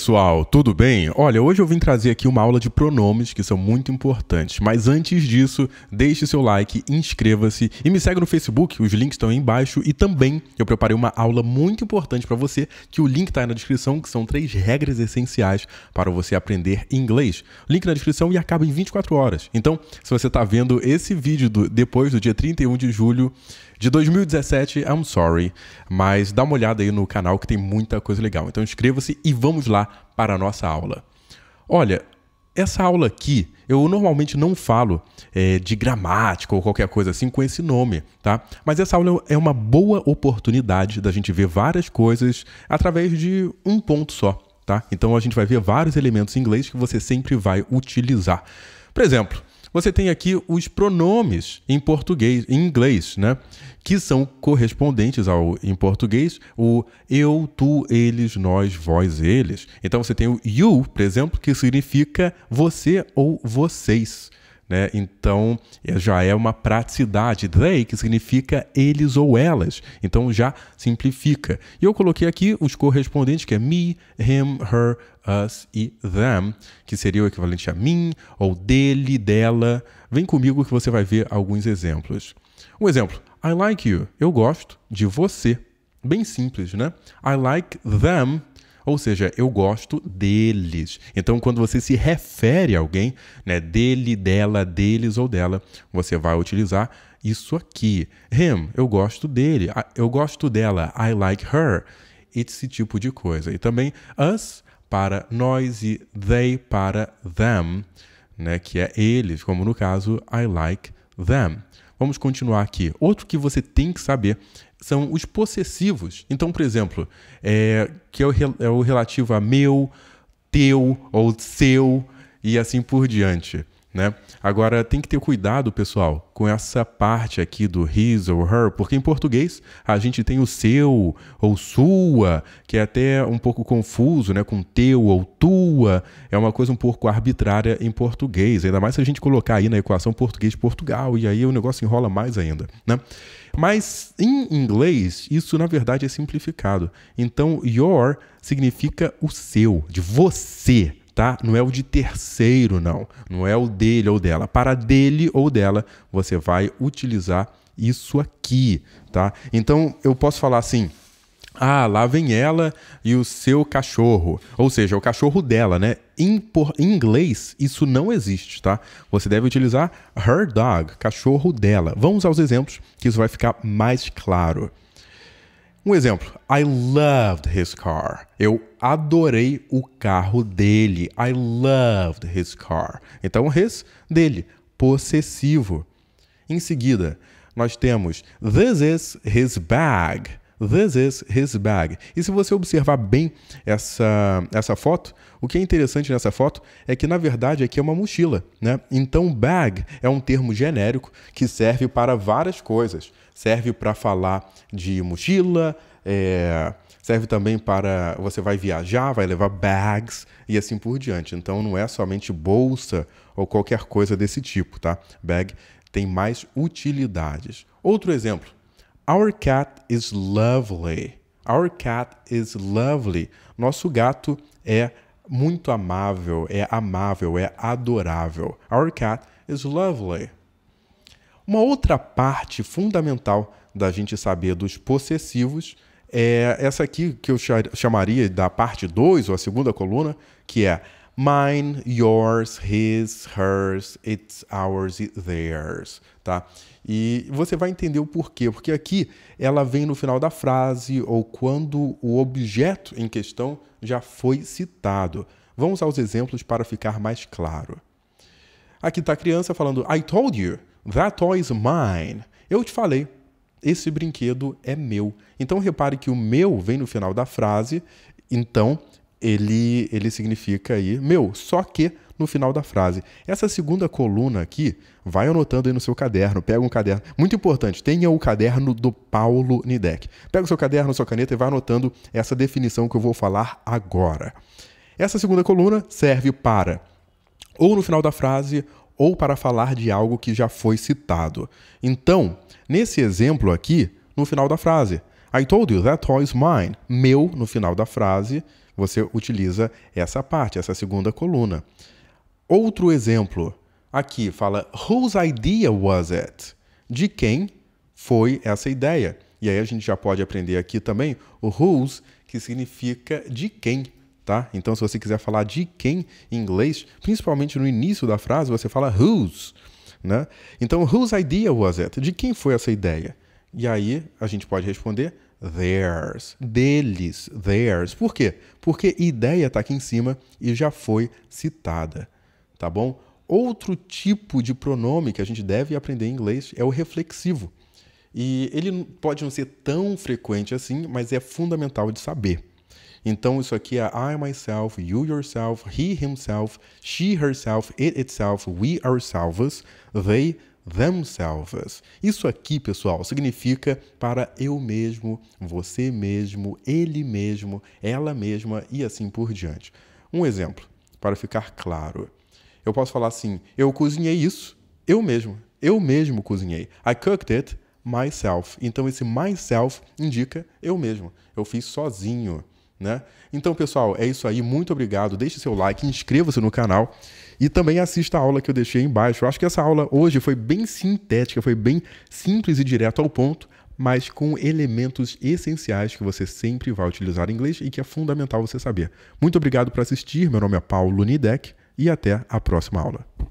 Pessoal, tudo bem? Olha, hoje eu vim trazer aqui uma aula de pronomes que são muito importantes, mas antes disso, deixe seu like, inscreva-se e me segue no Facebook, os links estão aí embaixo e também eu preparei uma aula muito importante para você, que o link está aí na descrição, que são 3 regras essenciais para você aprender inglês. Link na descrição e acaba em 24 horas. Então, se você está vendo esse vídeo depois do dia 31 de julho de 2017, I'm sorry, mas dá uma olhada aí no canal que tem muita coisa legal. Então inscreva-se e vamos lá para a nossa aula. Olha, essa aula aqui, eu normalmente não falo de gramática ou qualquer coisa assim com esse nome, tá? Mas essa aula é uma boa oportunidade da gente ver várias coisas através de um ponto só, tá? Então a gente vai ver vários elementos em inglês que você sempre vai utilizar. Por exemplo, você tem aqui os pronomes em português, em inglês, né? Que são correspondentes em português, o eu, tu, eles, nós, vós, eles. Então você tem o you, por exemplo, que significa você ou vocês, né? Então já é uma praticidade. They, que significa eles ou elas. Então já simplifica. E eu coloquei aqui os correspondentes, que é me, him, her, us e them, que seria o equivalente a mim, ou dele, dela. Vem comigo que você vai ver alguns exemplos. Um exemplo, I like you. Eu gosto de você. Bem simples, né? I like them. Ou seja, eu gosto deles. Então, quando você se refere a alguém, né, dele, dela, deles ou dela, você vai utilizar isso aqui. Him, eu gosto dele. Eu gosto dela. I like her. Esse tipo de coisa. E também us para nós e they para them, né, que é eles, como no caso I like them. Vamos continuar aqui. Outro que você tem que saber são os possessivos. Então, por exemplo, que é o relativo a meu, teu ou seu e assim por diante, né? Agora, tem que ter cuidado, pessoal, com essa parte aqui do his ou her, porque em português a gente tem o seu ou sua, que é até um pouco confuso, né? Com teu ou tua, é uma coisa um pouco arbitrária em português, ainda mais se a gente colocar aí na equação português-Portugal, e aí o negócio enrola mais ainda, né? Mas em inglês, isso na verdade é simplificado. Então, your significa o seu, de você, tá? Não é o de terceiro, não. Não é o dele ou dela. Para dele ou dela, você vai utilizar isso aqui, tá? Então, eu posso falar assim, lá vem ela e o seu cachorro. Ou seja, o cachorro dela, né? Em inglês, isso não existe, tá? Você deve utilizar her dog, cachorro dela. Vamos aos exemplos, que isso vai ficar mais claro. Um exemplo, I loved his car. Eu adorei o carro dele. I loved his car. Então, his, dele, possessivo. Em seguida, nós temos this is his bag. This is his bag. E se você observar bem essa foto, o que é interessante nessa foto é que, na verdade, aqui é uma mochila, né? Então, bag é um termo genérico que serve para várias coisas. Serve para falar de mochila, serve também para você vai viajar, vai levar bags e assim por diante. Então, não é somente bolsa ou qualquer coisa desse tipo, tá? Bag tem mais utilidades. Outro exemplo. Our cat is lovely. Our cat is lovely. Nosso gato é muito amável, é adorável. Our cat is lovely. Uma outra parte fundamental da gente saber dos possessivos é essa aqui que eu chamaria da parte 2, ou a segunda coluna, que é mine, yours, his, hers, it's, ours e theirs, tá? E você vai entender o porquê, porque aqui ela vem no final da frase ou quando o objeto em questão já foi citado. Vamos aos exemplos para ficar mais claro. Aqui está a criança falando, I told you, that toy is mine. Eu te falei, esse brinquedo é meu. Então repare que o meu vem no final da frase, então ele significa aí meu, só que no final da frase. Essa segunda coluna aqui, vai anotando aí no seu caderno, pega um caderno, muito importante, tenha o caderno do Paulo Nidec. Pega o seu caderno, sua caneta e vai anotando essa definição que eu vou falar agora. Essa segunda coluna serve para ou no final da frase ou para falar de algo que já foi citado. Então, nesse exemplo aqui, no final da frase, I told you that toy is mine. Meu, no final da frase, você utiliza essa parte, essa segunda coluna. Outro exemplo, aqui fala whose idea was it? De quem foi essa ideia? E aí a gente já pode aprender aqui também o whose, que significa de quem, tá? Então se você quiser falar de quem em inglês, principalmente no início da frase, você fala whose, né? Então whose idea was it? De quem foi essa ideia? E aí a gente pode responder theirs, deles, theirs. Por quê? Porque ideia está aqui em cima e já foi citada, tá bom? Outro tipo de pronome que a gente deve aprender em inglês é o reflexivo. E ele pode não ser tão frequente assim, mas é fundamental de saber. Então isso aqui é I, myself, you, yourself, he, himself, she, herself, it, itself, we, ourselves, they, themselves. Isso aqui, pessoal, significa para eu mesmo, você mesmo, ele mesmo, ela mesma e assim por diante. Um exemplo, para ficar claro. Eu posso falar assim, eu cozinhei isso, eu mesmo cozinhei. I cooked it myself. Então esse myself indica eu mesmo, eu fiz sozinho, né? Então, pessoal, é isso aí, muito obrigado, deixe seu like, inscreva-se no canal e também assista a aula que eu deixei aí embaixo. Eu acho que essa aula hoje foi bem sintética, foi bem simples e direto ao ponto, mas com elementos essenciais que você sempre vai utilizar em inglês e que é fundamental você saber. Muito obrigado por assistir, meu nome é Paulo Nidek e até a próxima aula.